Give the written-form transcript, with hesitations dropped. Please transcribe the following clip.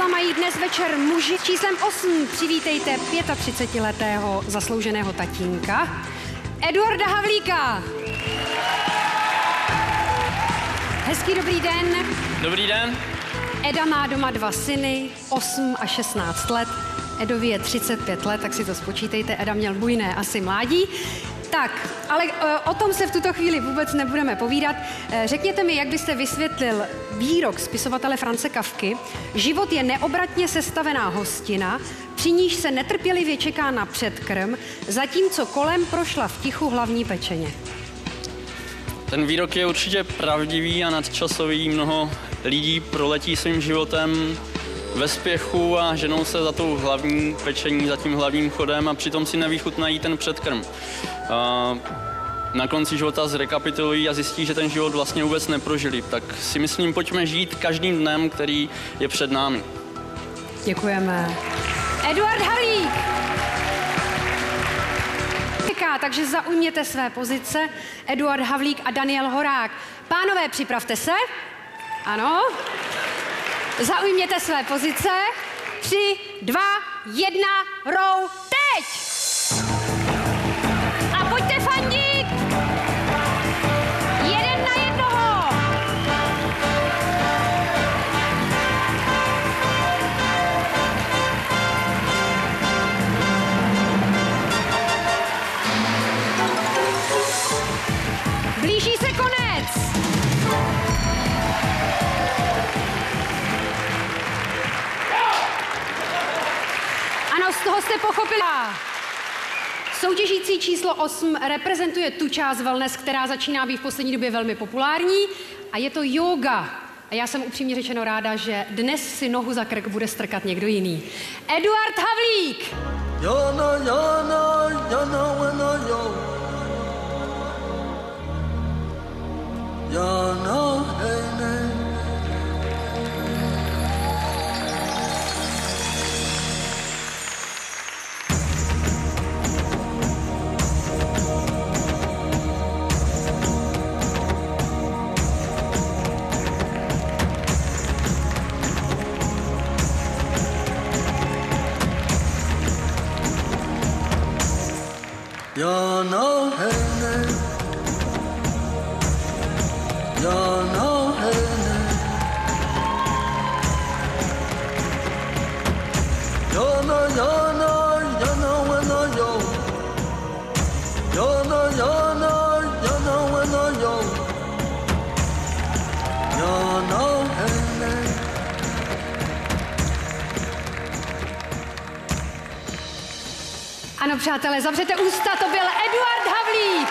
čísla mají dnes večer muži. Číslem 8 přivítejte 35letého zaslouženého tatínka Eduarda Havlíka. Hezký dobrý den. Dobrý den. Eda má doma 2 syny, 8 a 16 let. Edovi je 35 let, tak si to spočítejte. Eda měl bujné asi mládí. Tak, ale o tom se v tuto chvíli vůbec nebudeme povídat. Řekněte mi, jak byste vysvětlil výrok spisovatele France Kafky: život je neobratně sestavená hostina, při níž se netrpělivě čeká na předkrm, zatímco kolem prošla v tichu hlavní pečeně. Ten výrok je určitě pravdivý a nadčasový. Mnoho lidí proletí svým životem ve spěchu a ženou se za tou hlavní pečení, za tím hlavním chodem a přitom si nevychutnají ten předkrm. Na konci života zrekapitulují a zjistí, že ten život vlastně vůbec neprožili. Tak si myslím, pojďme žít každým dnem, který je před námi. Děkujeme. Eduard Havlík! Takže zaujměte své pozice. Eduard Havlík a Daniel Horák. Pánové, připravte se. Ano. Zaujměte své pozice. 3, 2, 1, row, teď! A pojďte fandit! 1 na 1. Blíží se konec! Ano, z toho jste pochopila. Soutěžící číslo 8 reprezentuje tu část wellness, která začíná být v poslední době velmi populární, a je to yoga. A já jsem upřímně řečeno ráda, že dnes si nohu za krk bude strkat někdo jiný. Eduard Havlík! Ano, přátelé, zavřete ústa, to byl Eduard Havlík.